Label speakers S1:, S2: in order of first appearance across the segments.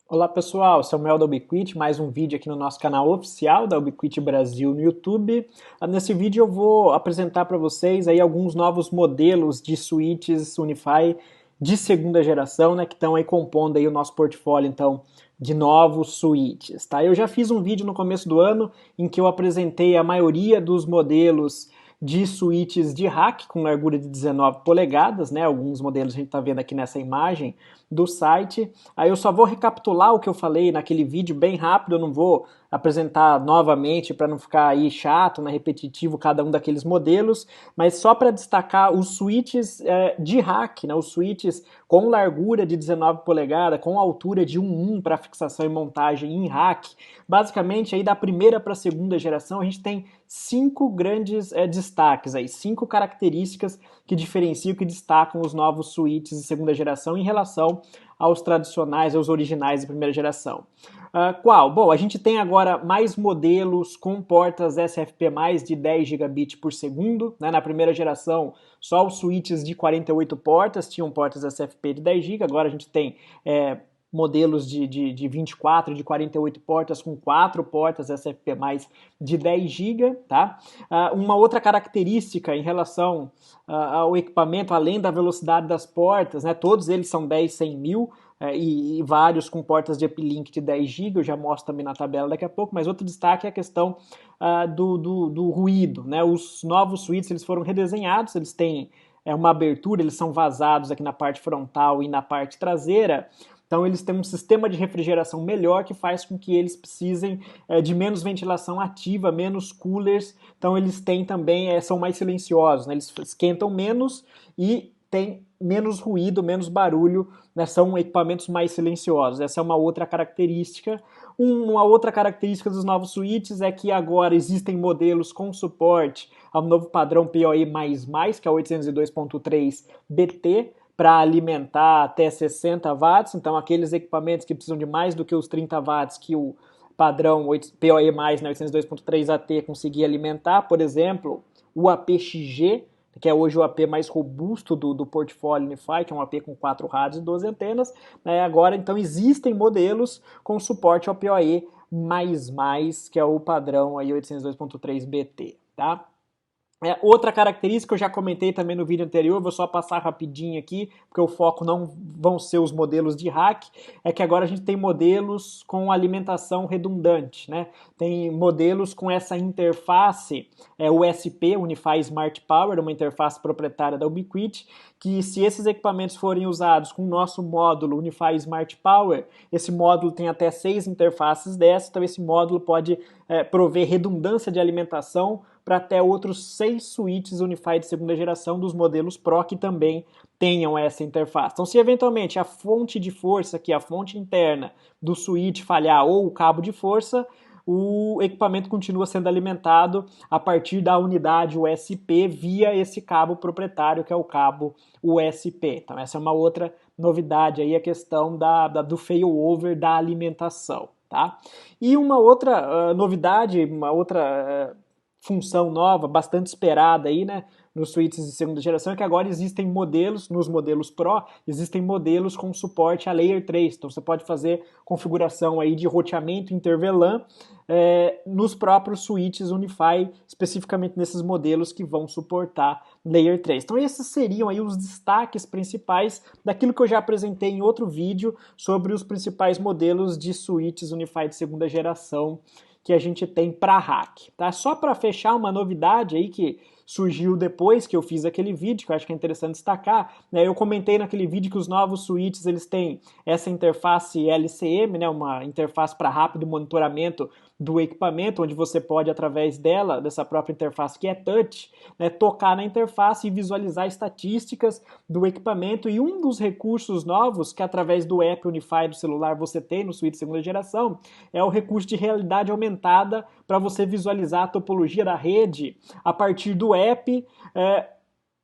S1: Olá pessoal, Samuel da Ubiquiti, mais um vídeo aqui no nosso canal oficial da Ubiquiti Brasil no YouTube. Nesse vídeo eu vou apresentar para vocês aí alguns novos modelos de switches Unify de segunda geração, né, que estão aí compondo aí o nosso portfólio então de novos switches, tá? Eu já fiz um vídeo no começo do ano em que eu apresentei a maioria dos modelos de switches de rack com largura de 19 polegadas, né? Alguns modelos a gente está vendo aqui nessa imagem do site. Aí eu só vou recapitular o que eu falei naquele vídeo bem rápido, eu não vou apresentar novamente para não ficar aí chato, né, repetitivo cada um daqueles modelos, mas só para destacar os switches de rack, né, os switches com largura de 19 polegadas, com altura de 1.1 para fixação e montagem em rack. Basicamente, aí da primeira para a segunda geração, a gente tem cinco grandes destaques aí, cinco características que diferenciam, que destacam os novos switches de segunda geração em relação aos tradicionais, aos originais de primeira geração. Qual? Bom, a gente tem agora mais modelos com portas SFP+, de 10 gigabits por segundo. Né? Na primeira geração, só os switches de 48 portas tinham portas SFP de 10 GB. Agora a gente tem modelos de 24, de 48 portas com 4 portas SFP+, de 10 GB, tá? Uma outra característica em relação ao equipamento, além da velocidade das portas, né? Todos eles são 10 100.000, e vários com portas de uplink de 10 GB, eu já mostro também na tabela daqui a pouco, mas outro destaque é a questão do ruído, né? Os novos switches eles foram redesenhados, eles têm uma abertura, eles são vazados aqui na parte frontal e na parte traseira. Então eles têm um sistema de refrigeração melhor que faz com que eles precisem de menos ventilação ativa, menos coolers. Então eles têm também, são mais silenciosos, né? Eles esquentam menos e tem menos ruído, menos barulho, né? São equipamentos mais silenciosos. Essa é uma outra característica. Uma outra característica dos novos switches é que agora existem modelos com suporte ao novo padrão PoE++, que é o 802.3 BT, para alimentar até 60 watts, então aqueles equipamentos que precisam de mais do que os 30 watts que o padrão PoE+, né, 802.3 AT conseguia alimentar, por exemplo, o APXG, que é hoje o AP mais robusto do portfólio Unify, que é um AP com 4 rádios e 12 antenas, né, agora então existem modelos com suporte ao PoE++, que é o padrão aí 802.3 BT, tá? Outra característica que eu já comentei também no vídeo anterior, vou só passar rapidinho aqui, porque o foco não vão ser os modelos de rack, é que agora a gente tem modelos com alimentação redundante, né? Tem modelos com essa interface USB, Unify Smart Power, uma interface proprietária da Ubiquiti, que se esses equipamentos forem usados com o nosso módulo Unify Smart Power, esse módulo tem até 6 interfaces dessas, então esse módulo pode prover redundância de alimentação para até outros 6 switches Unify de segunda geração dos modelos Pro que também tenham essa interface. Então, se eventualmente a fonte de força, que é a fonte interna do switch falhar ou o cabo de força, o equipamento continua sendo alimentado a partir da unidade USB via esse cabo proprietário, que é o cabo USB. Então, essa é uma outra novidade aí, a questão do failover da alimentação. Tá? E uma outra novidade, uma outra função nova, bastante esperada aí, né, nos switches de segunda geração, é que agora existem modelos, nos modelos Pro, existem modelos com suporte a Layer 3, então você pode fazer configuração aí de roteamento interVLAN nos próprios switches Unify, especificamente nesses modelos que vão suportar Layer 3. Então esses seriam aí os destaques principais daquilo que eu já apresentei em outro vídeo sobre os principais modelos de switches Unify de segunda geração que a gente tem para hack, tá? Só para fechar uma novidade aí que surgiu depois que eu fiz aquele vídeo, que eu acho que é interessante destacar, né? Eu comentei naquele vídeo que os novos switches eles têm essa interface LCM, né? Uma interface para rápido monitoramento do equipamento, onde você pode, através dela, dessa própria interface que é touch, né, tocar na interface e visualizar estatísticas do equipamento. E um dos recursos novos que através do app Unify do celular você tem no switch segunda geração é o recurso de realidade aumentada para você visualizar a topologia da rede a partir do app,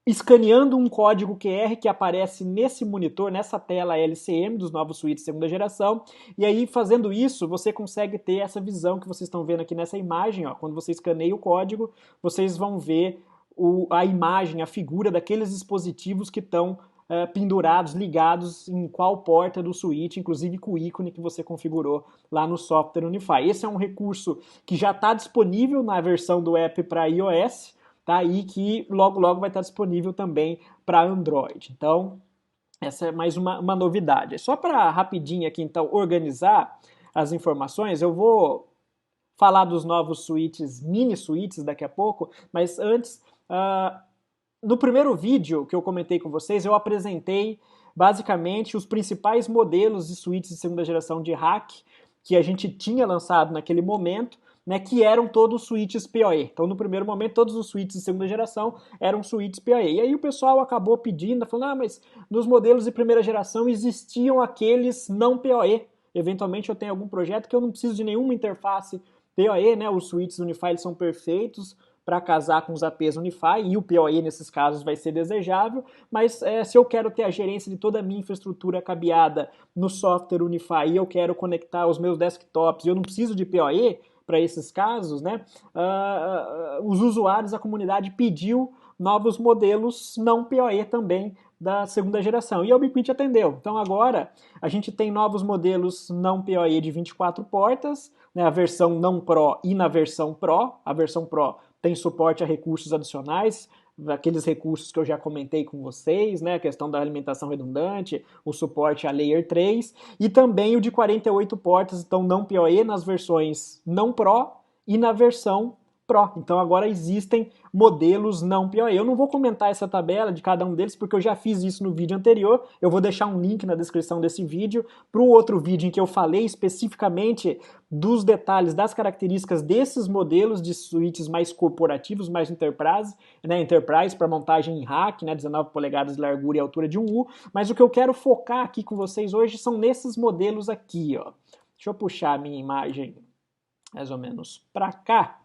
S1: escaneando um código QR que aparece nesse monitor, nessa tela LCM dos novos switches segunda geração, e aí fazendo isso você consegue ter essa visão que vocês estão vendo aqui nessa imagem, ó. Quando você escaneia o código, vocês vão ver a imagem, a figura daqueles dispositivos que estão pendurados, ligados em qual porta do switch, inclusive com o ícone que você configurou lá no Software Unify. Esse é um recurso que já está disponível na versão do app para iOS, tá? E que logo logo vai estar disponível também para Android. Então, essa é mais uma novidade. Só para rapidinho aqui, então, organizar as informações, eu vou falar dos novos switches, mini switches daqui a pouco, mas antes, no primeiro vídeo que eu comentei com vocês, eu apresentei basicamente os principais modelos de switches de segunda geração de hack que a gente tinha lançado naquele momento, né, que eram todos switches PoE. Então, no primeiro momento, todos os switches de segunda geração eram switches PoE. E aí o pessoal acabou pedindo, falando, mas nos modelos de primeira geração existiam aqueles não PoE. Eventualmente eu tenho algum projeto que eu não preciso de nenhuma interface PoE, né? Os switches Unify são perfeitos para casar com os APs Unify, e o PoE nesses casos vai ser desejável, mas se eu quero ter a gerência de toda a minha infraestrutura cabeada no software Unify e eu quero conectar os meus desktops e eu não preciso de PoE para esses casos, né? Os usuários, a comunidade pediu novos modelos não PoE também da segunda geração, e a Ubiquiti atendeu. Então agora a gente tem novos modelos não PoE de 24 portas, né, a versão não Pro e na versão Pro. A versão Pro tem suporte a recursos adicionais, aqueles recursos que eu já comentei com vocês, né, a questão da alimentação redundante, o suporte a Layer 3, e também o de 48 portas, então não PoE nas versões não Pro e na versão Pro. Então agora existem modelos não PoE. Eu não vou comentar essa tabela de cada um deles, porque eu já fiz isso no vídeo anterior. Eu vou deixar um link na descrição desse vídeo para o outro vídeo em que eu falei especificamente dos detalhes, das características desses modelos de switches mais corporativos, mais enterprise, né, enterprise para montagem em rack, né, 19 polegadas de largura e altura de 1U. Mas o que eu quero focar aqui com vocês hoje são nesses modelos aqui, ó. Deixa eu puxar a minha imagem mais ou menos para cá.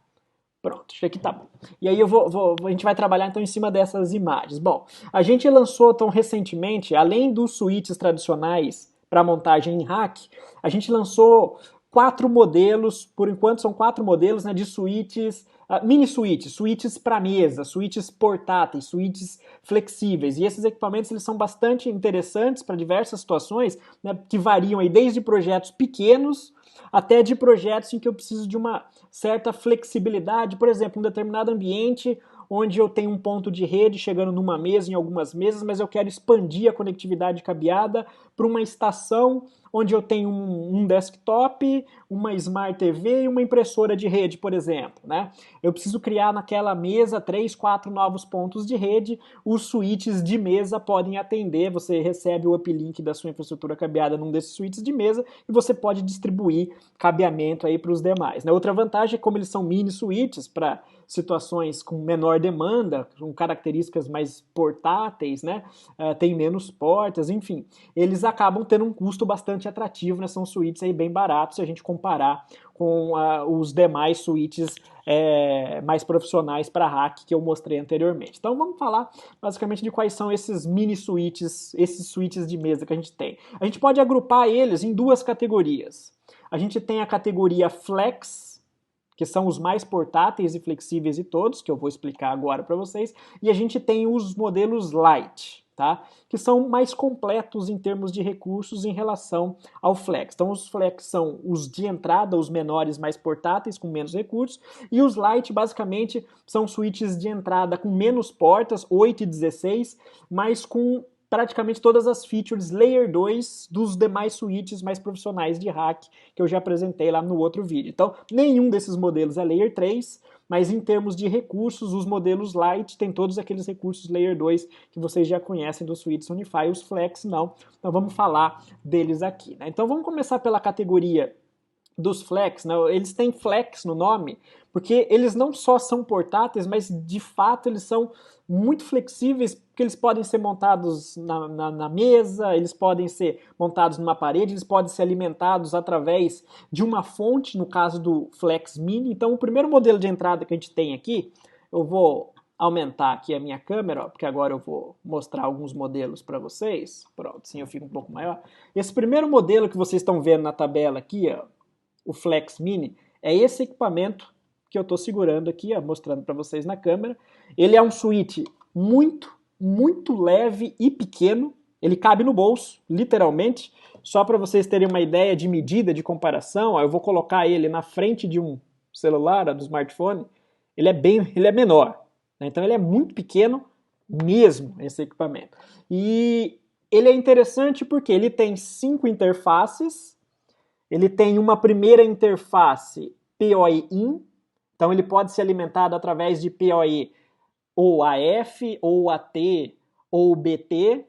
S1: Pronto, isso aqui tá bom. E aí a gente vai trabalhar então em cima dessas imagens. Bom, a gente lançou tão recentemente, além dos switches tradicionais para montagem em rack, a gente lançou 4 modelos, por enquanto são 4 modelos, né, de switches, mini switches, switches para mesa, switches portáteis, switches flexíveis. E esses equipamentos eles são bastante interessantes para diversas situações, né, que variam aí desde projetos pequenos até de projetos em que eu preciso de uma certa flexibilidade, por exemplo, um determinado ambiente onde eu tenho um ponto de rede chegando numa mesa, em algumas mesas, mas eu quero expandir a conectividade cabeada para uma estação onde eu tenho um desktop, uma Smart TV e uma impressora de rede, por exemplo, né? Eu preciso criar naquela mesa 3, 4 novos pontos de rede, os switches de mesa podem atender, você recebe o uplink da sua infraestrutura cabeada num desses switches de mesa e você pode distribuir cabeamento aí para os demais, né? Outra vantagem é como eles são mini switches para situações com menor demanda, com características mais portáteis, né? Tem menos portas, enfim, eles acabam tendo um custo bastante atrativo, né? São switches aí bem baratos se a gente comparar com os demais switches mais profissionais para hack que eu mostrei anteriormente. Então vamos falar basicamente de quais são esses mini switches, esses switches de mesa que a gente tem. A gente pode agrupar eles em 2 categorias. A gente tem a categoria Flex, que são os mais portáteis e flexíveis de todos, que eu vou explicar agora para vocês, e a gente tem os modelos Lite, tá? Que são mais completos em termos de recursos em relação ao Flex. Então os Flex são os de entrada, os menores, mais portáteis, com menos recursos, e os Lite basicamente são switches de entrada com menos portas, 8 e 16, mas com praticamente todas as features Layer 2 dos demais switches mais profissionais de hack que eu já apresentei lá no outro vídeo. Então, nenhum desses modelos é Layer 3, mas em termos de recursos, os modelos Lite têm todos aqueles recursos Layer 2 que vocês já conhecem dos switches Unify, os Flex não. Então vamos falar deles aqui, né? Então vamos começar pela categoria dos Flex, né? Eles têm Flex no nome, porque eles não só são portáteis, mas de fato eles são muito flexíveis, porque eles podem ser montados na mesa, eles podem ser montados numa parede, eles podem ser alimentados através de uma fonte, no caso do Flex Mini. Então o primeiro modelo de entrada que a gente tem aqui, eu vou aumentar aqui a minha câmera, ó, porque agora eu vou mostrar alguns modelos para vocês. Pronto, assim eu fico um pouco maior. Esse primeiro modelo que vocês estão vendo na tabela aqui, ó, o Flex Mini, é esse equipamento que eu estou segurando aqui, ó, mostrando para vocês na câmera. Ele é um switch muito leve e pequeno, ele cabe no bolso, literalmente. Só para vocês terem uma ideia de medida, de comparação, ó, eu vou colocar ele na frente de um celular, do smartphone, ele é menor, né? Então ele é muito pequeno mesmo, esse equipamento. E ele é interessante porque ele tem 5 interfaces, ele tem uma primeira interface PoE-in, então ele pode ser alimentado através de PoE ou AF, ou AT, ou BT,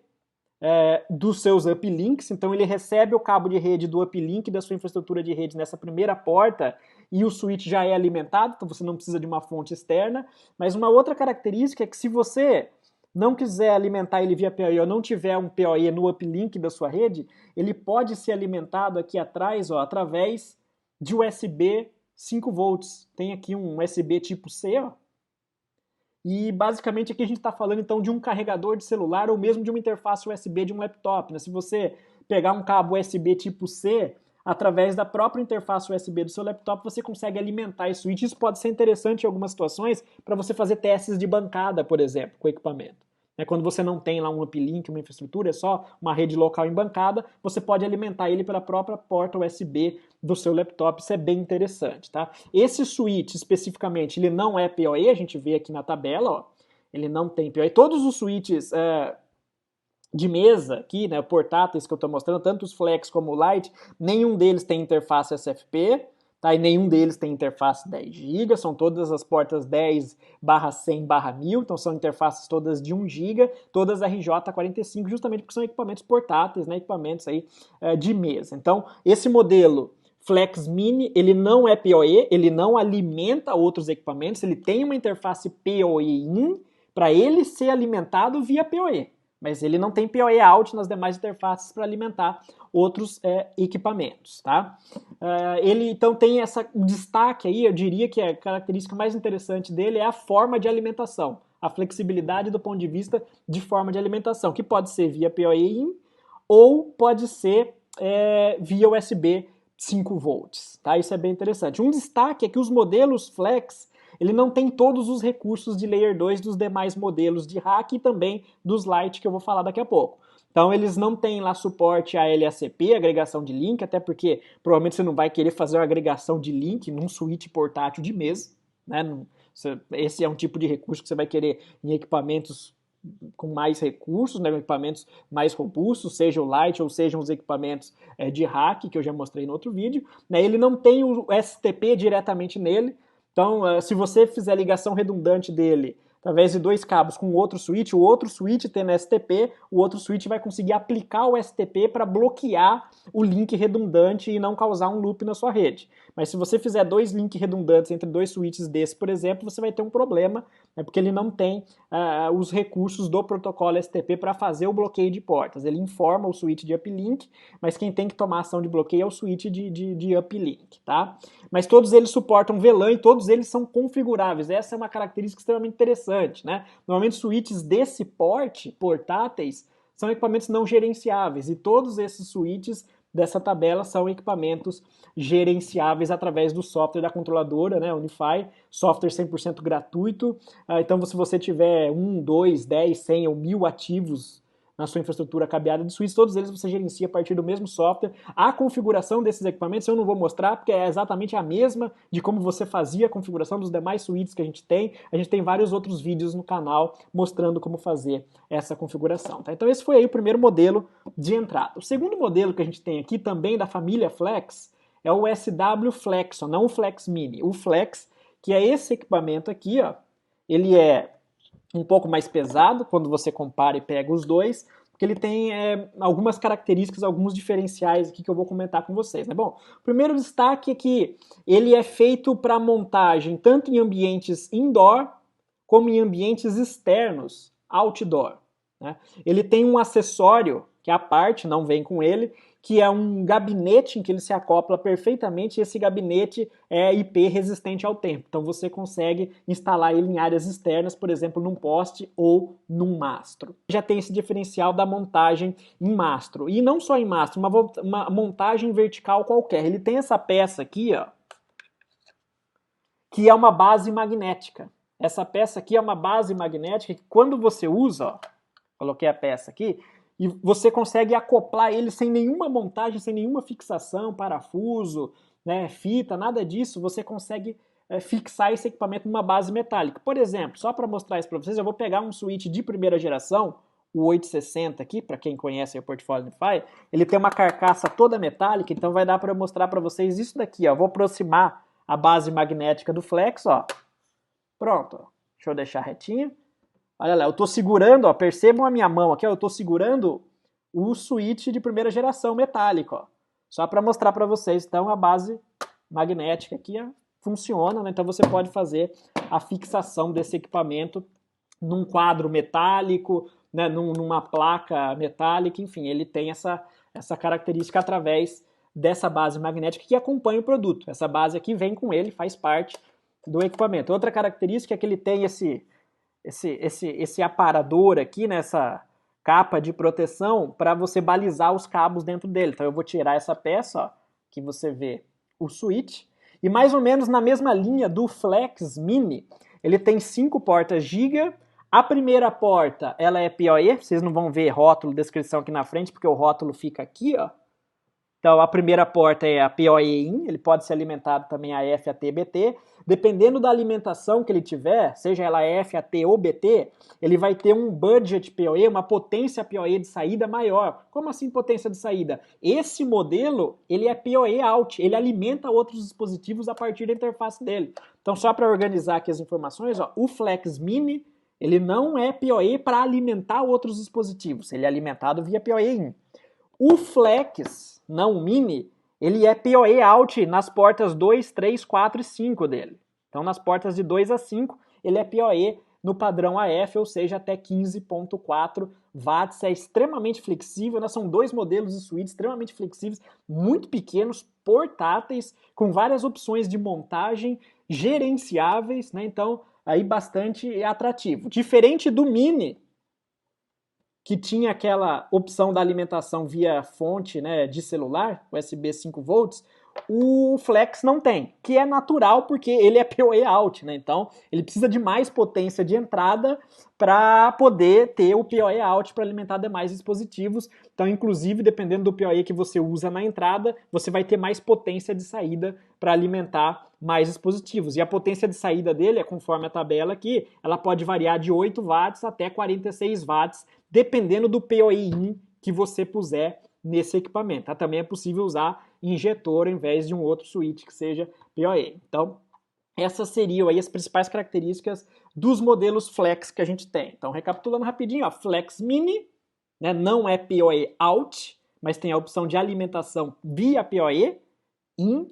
S1: dos seus uplinks, então ele recebe o cabo de rede do uplink da sua infraestrutura de rede nessa primeira porta e o switch já é alimentado, então você não precisa de uma fonte externa. Mas uma outra característica é que se você não quiser alimentar ele via PoE ou não tiver um PoE no uplink da sua rede, ele pode ser alimentado aqui atrás, ó, através de USB 5 volts. Tem aqui um USB tipo C, ó. E basicamente aqui a gente está falando então de um carregador de celular ou mesmo de uma interface USB de um laptop, né? Se você pegar um cabo USB tipo C, através da própria interface USB do seu laptop, você consegue alimentar esse switch. Isso pode ser interessante em algumas situações para você fazer testes de bancada, por exemplo, com o equipamento. Quando você não tem lá um uplink, uma infraestrutura, é só uma rede local em bancada, você pode alimentar ele pela própria porta USB do seu laptop. Isso é bem interessante, tá? Esse switch especificamente, ele não é PoE, a gente vê aqui na tabela, ó, ele não tem PoE. Todos os switches de mesa aqui, né, portáteis que eu estou mostrando, tanto os Flex como o Lite, nenhum deles tem interface SFP, tá? E nenhum deles tem interface 10 GB, são todas as portas 10/100/1000, então são interfaces todas de 1 GB, todas RJ45, justamente porque são equipamentos portáteis, né, equipamentos aí de mesa. Então, esse modelo Flex Mini, ele não é PoE, ele não alimenta outros equipamentos, ele tem uma interface PoE-in para ele ser alimentado via PoE. Mas ele não tem PoE out nas demais interfaces para alimentar outros equipamentos, tá? Ele então tem o destaque aí, eu diria que a característica mais interessante dele é a forma de alimentação, a flexibilidade do ponto de vista de forma de alimentação, que pode ser via PoE-in ou pode ser via USB 5 volts, tá? Isso é bem interessante. Um destaque é que os modelos Flex, ele não tem todos os recursos de Layer 2 dos demais modelos de rack e também dos Lite, que eu vou falar daqui a pouco. Então eles não têm lá suporte a LACP, agregação de link, até porque provavelmente você não vai querer fazer uma agregação de link num switch portátil de mesa, né? Esse é um tipo de recurso que você vai querer em equipamentos com mais recursos, né, equipamentos mais robustos, seja o Lite ou sejam os equipamentos de rack, que eu já mostrei no outro vídeo. Né? Ele não tem o STP diretamente nele, então se você fizer ligação redundante dele através de 2 cabos com outro switch, o outro switch tendo STP, o outro switch vai conseguir aplicar o STP para bloquear o link redundante e não causar um loop na sua rede. Mas se você fizer 2 links redundantes entre 2 switches desse, por exemplo, você vai ter um problema, né, porque ele não tem os recursos do protocolo STP para fazer o bloqueio de portas. Ele informa o switch de uplink, mas quem tem que tomar ação de bloqueio é o switch de uplink, tá? Mas todos eles suportam VLAN e todos eles são configuráveis. Essa é uma característica extremamente interessante, né? Normalmente switches desse porte, portáteis, são equipamentos não gerenciáveis e todos esses switches dessa tabela são equipamentos gerenciáveis através do software da controladora, né, Unify, software 100% gratuito. Então, se você tiver 1, 2, 10, 100 ou 1000 ativos na sua infraestrutura cabeada de switches, todos eles você gerencia a partir do mesmo software. A configuração desses equipamentos eu não vou mostrar, porque é exatamente a mesma de como você fazia a configuração dos demais switches que a gente tem. A gente tem vários outros vídeos no canal mostrando como fazer essa configuração. Tá? Então esse foi aí o primeiro modelo de entrada. O segundo modelo que a gente tem aqui, também da família Flex, é o SW Flexon, não o Flex Mini. O Flex, que é esse equipamento aqui, ó, ele é um pouco mais pesado quando você compara e pega os dois, porque ele tem algumas características, alguns diferenciais aqui que eu vou comentar com vocês. Né? Bom, o primeiro destaque é que ele é feito para montagem tanto em ambientes indoor como em ambientes externos, outdoor. Né? Ele tem um acessório, que é a parte, não vem com ele, que é um gabinete em que ele se acopla perfeitamente e esse gabinete é IP resistente ao tempo. Então você consegue instalar ele em áreas externas, por exemplo, num poste ou num mastro. Já tem esse diferencial da montagem em mastro. E não só em mastro, uma montagem vertical qualquer. Ele tem essa peça aqui, ó, que é uma base magnética. Essa peça aqui é uma base magnética que quando você usa, ó, coloquei a peça aqui, e você consegue acoplar ele sem nenhuma montagem, sem nenhuma fixação, parafuso, né, fita, nada disso. Você consegue fixar esse equipamento numa base metálica. Por exemplo, só para mostrar isso para vocês, eu vou pegar um switch de primeira geração, o 860 aqui, para quem conhece o portfólio Unify, ele tem uma carcaça toda metálica, então vai dar para eu mostrar para vocês isso daqui, ó. Vou aproximar a base magnética do flex, ó. Pronto, ó. Deixa eu deixar retinho. Olha lá, eu estou segurando, ó, percebam a minha mão aqui, ó, eu estou segurando o switch de primeira geração metálico, ó. Só para mostrar para vocês, então, a base magnética aqui ó, funciona, né? Então você pode fazer a fixação desse equipamento num quadro metálico, né? Numa placa metálica, enfim, ele tem essa característica através dessa base magnética que acompanha o produto. Essa base aqui vem com ele, faz parte do equipamento. Outra característica é que ele tem esse aparador aqui, nessa capa de proteção, para você balizar os cabos dentro dele. Então eu vou tirar essa peça, ó, que você vê o switch, e mais ou menos na mesma linha do Flex Mini, ele tem 5 portas Giga. A primeira porta, ela é PoE, vocês não vão ver rótulo, descrição aqui na frente, porque o rótulo fica aqui, ó. Então a primeira porta é a PoE-in, ele pode ser alimentado também a F, AT, BT. Dependendo da alimentação que ele tiver, seja ela F, AT ou BT, ele vai ter um budget PoE, uma potência PoE de saída maior. Como assim potência de saída? Esse modelo, ele é PoE out, ele alimenta outros dispositivos a partir da interface dele. Então só para organizar aqui as informações, ó, o Flex Mini, ele não é PoE para alimentar outros dispositivos, ele é alimentado via PoE-in. O Flex, não o Mini, ele é PoE out nas portas 2, 3, 4 e 5 dele. Então, nas portas de 2 a 5, ele é PoE no padrão AF, ou seja, até 15.4 watts. É extremamente flexível, né? São dois modelos de suíte extremamente flexíveis, muito pequenos, portáteis, com várias opções de montagem, gerenciáveis, né? Então, aí bastante atrativo. Diferente do Mini, que tinha aquela opção da alimentação via fonte, né, de celular, USB 5 volts, o Flex não tem, que é natural porque ele é PoE out, né? Então ele precisa de mais potência de entrada para poder ter o PoE out para alimentar demais dispositivos. Então, inclusive, dependendo do PoE que você usa na entrada, você vai ter mais potência de saída para alimentar mais dispositivos. E a potência de saída dele, é conforme a tabela aqui, ela pode variar de 8 watts até 46 watts, dependendo do PoE-in que você puser nesse equipamento. Também é possível usar injetor ao invés de um outro switch que seja PoE. Então, essas seriam aí as principais características dos modelos Flex que a gente tem. Então, recapitulando rapidinho, ó, Flex Mini, né, não é PoE out, mas tem a opção de alimentação via PoE-in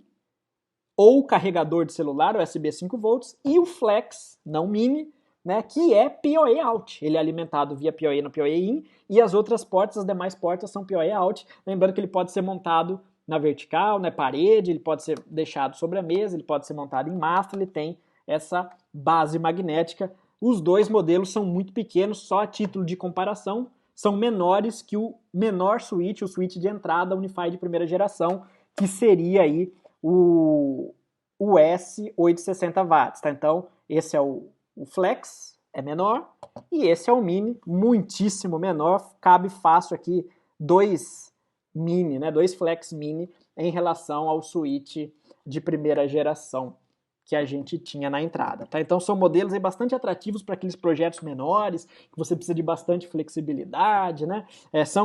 S1: ou carregador de celular, USB 5 volts, e o Flex, não Mini, né, que é PoE out. Ele é alimentado via PoE no PoE-in e as outras portas, as demais portas são PoE out. Lembrando que ele pode ser montado na vertical, na parede, ele pode ser deixado sobre a mesa, ele pode ser montado em massa, ele tem essa base magnética. Os dois modelos são muito pequenos, só a título de comparação, são menores que o menor switch, o switch de entrada Unify de primeira geração, que seria aí o S860 watts, tá? Então, esse é o Flex, é menor, e esse é o Mini, muitíssimo menor, cabe fácil aqui 2 Mini, né, 2 Flex Mini em relação ao switch de primeira geração que a gente tinha na entrada, tá? Então são modelos aí bastante atrativos para aqueles projetos menores, que você precisa de bastante flexibilidade, né?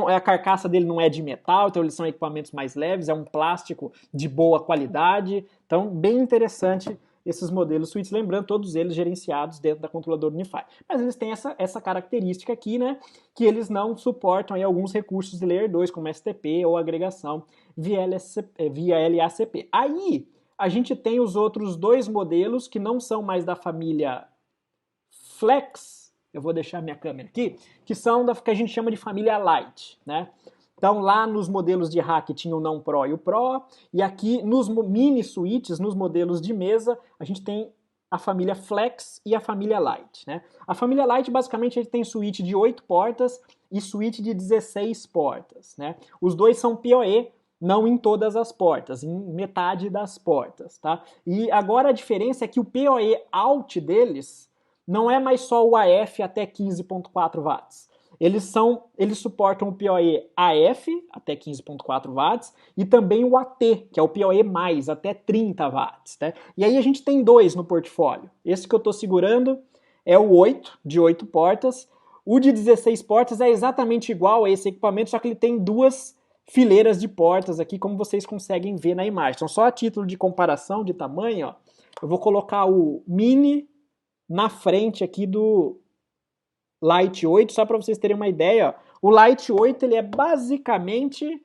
S1: A carcaça dele não é de metal, então eles são equipamentos mais leves, é um plástico de boa qualidade, então bem interessante esses modelos switch, lembrando, todos eles gerenciados dentro da controladora Unify. Mas eles têm essa característica aqui, né, que eles não suportam aí alguns recursos de Layer 2, como STP ou agregação via LACP. Aí, a gente tem os outros dois modelos que não são mais da família Flex, eu vou deixar minha câmera aqui, que são da que a gente chama de família Lite, né? Então lá nos modelos de rack tinha o não Pro e o Pro, e aqui nos mini switches, nos modelos de mesa, a gente tem a família Flex e a família Lite, né? A família Lite basicamente a gente tem switch de 8 portas e switch de 16 portas, né? Os dois são PoE, não em todas as portas, em metade das portas, tá? E agora a diferença é que o PoE out deles não é mais só o AF até 15.4 watts. eles suportam o PoE AF, até 15.4 watts, e também o AT, que é o PoE+, até 30 watts. Né? E aí a gente tem dois no portfólio. Esse que eu estou segurando é o 8, de 8 portas. O de 16 portas é exatamente igual a esse equipamento, só que ele tem duas fileiras de portas aqui, como vocês conseguem ver na imagem. Então, só a título de comparação de tamanho, ó, eu vou colocar o Mini na frente aqui do Lite 8, só para vocês terem uma ideia. Ó. O Lite 8 ele é basicamente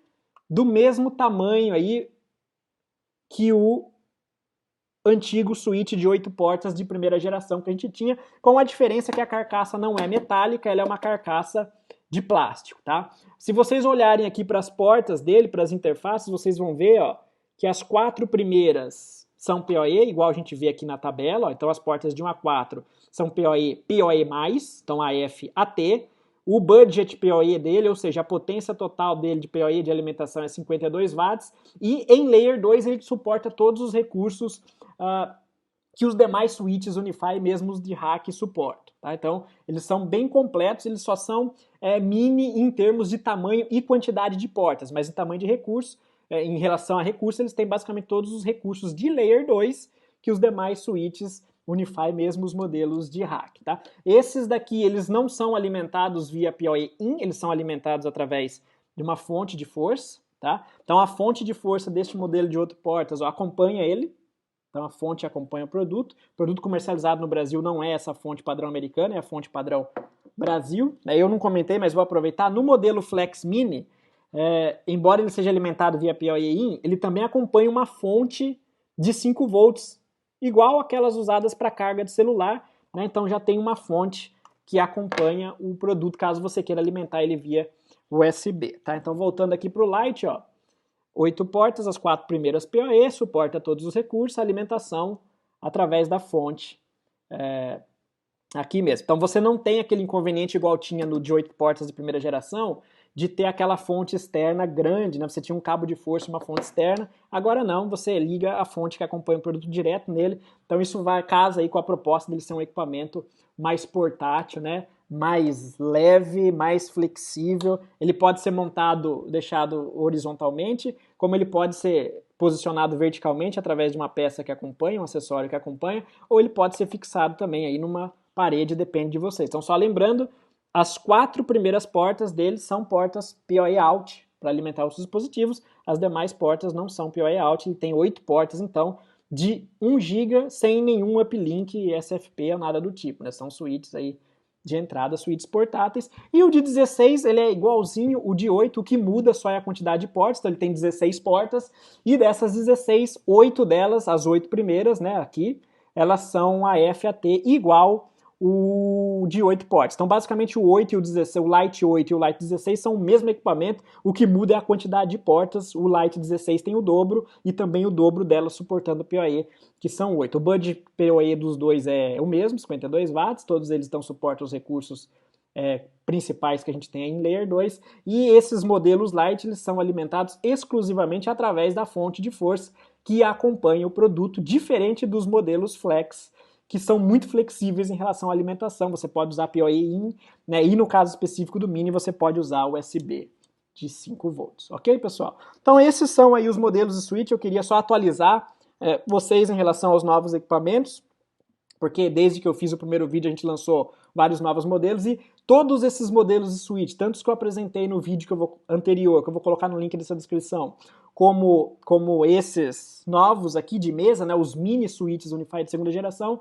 S1: do mesmo tamanho aí que o antigo Switch de 8 portas de primeira geração que a gente tinha, com a diferença que a carcaça não é metálica, ela é uma carcaça de plástico, tá? Se vocês olharem aqui para as portas dele, para as interfaces, vocês vão ver, ó, que as 4 primeiras são PoE, igual a gente vê aqui na tabela, ó, então as portas de 1 a 4 são PoE, PoE+, então AF, AT. O budget PoE dele, ou seja, a potência total dele de PoE de alimentação é 52 watts, e em Layer 2 ele suporta todos os recursos que os demais switches Unify, mesmo os de hack, suportam. Tá? Então, eles são bem completos, eles só são mini em termos de tamanho e quantidade de portas, mas em tamanho de recurso, em relação a recursos, eles têm basicamente todos os recursos de Layer 2 que os demais switches Unify, mesmo os modelos de hack. Tá? Esses daqui, eles não são alimentados via PoE-in, eles são alimentados através de uma fonte de força. Tá? Então, a fonte de força deste modelo de 8 portas acompanha ele. Então, a fonte acompanha o produto. O produto comercializado no Brasil não é essa fonte padrão americana, é a fonte padrão Brasil. Eu não comentei, mas vou aproveitar. No modelo Flex Mini, embora ele seja alimentado via PoE-in, ele também acompanha uma fonte de 5 volts, igual aquelas usadas para carga de celular. Né? Então, já tem uma fonte que acompanha o produto, caso você queira alimentar ele via USB. Tá? Então, voltando aqui para o Lite, ó. 8 portas, as 4 primeiras PoE, suporta todos os recursos, a alimentação através da fonte aqui mesmo. Então você não tem aquele inconveniente igual tinha no de 8 portas de primeira geração, de ter aquela fonte externa grande, né? Você tinha um cabo de força, uma fonte externa, agora não, você liga a fonte que acompanha o produto direto nele, então isso casa aí com a proposta dele ser um equipamento mais portátil, né? Mais leve, mais flexível, ele pode ser montado, deixado horizontalmente, como ele pode ser posicionado verticalmente através de uma peça que acompanha, um acessório que acompanha, ou ele pode ser fixado também aí numa parede, depende de vocês. Então só lembrando, as 4 primeiras portas dele são portas PoE out para alimentar os dispositivos, as demais portas não são PoE out, ele tem 8 portas então de 1 GB sem nenhum uplink, SFP ou nada do tipo, né? São switches aí de entrada, switches portáteis, e o de 16 ele é igualzinho o de 8, o que muda só é a quantidade de portas, então ele tem 16 portas, e dessas 16, 8 delas, as 8 primeiras, né, aqui, elas são AF/AT igual o de 8 portas. Então, basicamente, o 8 e o 16, o Lite 8 e o Lite 16 são o mesmo equipamento, o que muda é a quantidade de portas. O Lite 16 tem o dobro e também o dobro delas suportando o PoE, que são 8. O budget PoE dos dois é o mesmo, 52 watts, todos eles suportam os recursos principais que a gente tem em Layer 2, e esses modelos Lite eles são alimentados exclusivamente através da fonte de força que acompanha o produto, diferente dos modelos Flex, que são muito flexíveis em relação à alimentação. Você pode usar PoE-in, né? E no caso específico do Mini, você pode usar USB de 5 volts. Ok, pessoal? Então esses são aí os modelos de Switch. Eu queria só atualizar vocês em relação aos novos equipamentos, porque desde que eu fiz o primeiro vídeo a gente lançou vários novos modelos, e todos esses modelos de Switch, tantos que eu apresentei no vídeo anterior, que eu vou colocar no link dessa descrição, como esses novos aqui de mesa, né, os mini Switches Unify de segunda geração,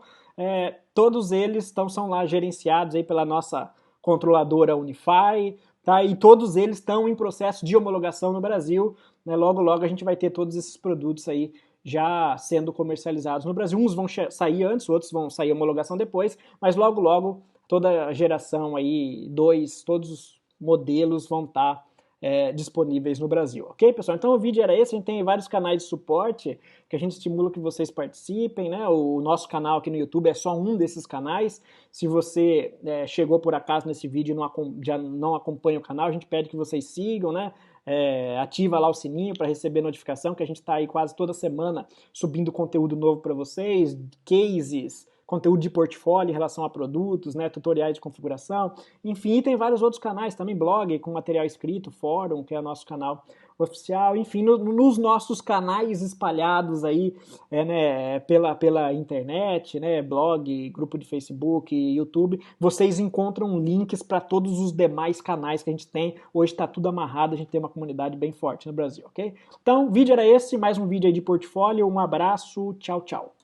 S1: todos eles são lá gerenciados aí pela nossa controladora Unify, tá? E todos eles estão em processo de homologação no Brasil, né? Logo, logo a gente vai ter todos esses produtos aí já sendo comercializados no Brasil. Uns vão sair antes, outros vão sair homologação depois, mas logo, logo toda a geração aí, todos os modelos vão estar disponíveis no Brasil, ok, pessoal? Então o vídeo era esse, a gente tem vários canais de suporte que a gente estimula que vocês participem, né? O nosso canal aqui no YouTube é só um desses canais. Se você chegou por acaso nesse vídeo e já não acompanha o canal, a gente pede que vocês sigam, né? Ativa lá o sininho para receber notificação, que a gente está aí quase toda semana subindo conteúdo novo para vocês, cases, conteúdo de portfólio em relação a produtos, né, tutoriais de configuração, enfim, e tem vários outros canais também, blog com material escrito, fórum, que é o nosso canal oficial, enfim, nos nossos canais espalhados aí, né, pela internet, né, blog, grupo de Facebook, YouTube, vocês encontram links para todos os demais canais que a gente tem. Hoje está tudo amarrado, a gente tem uma comunidade bem forte no Brasil, ok? Então, o vídeo era esse, mais um vídeo aí de portfólio, um abraço, tchau, tchau.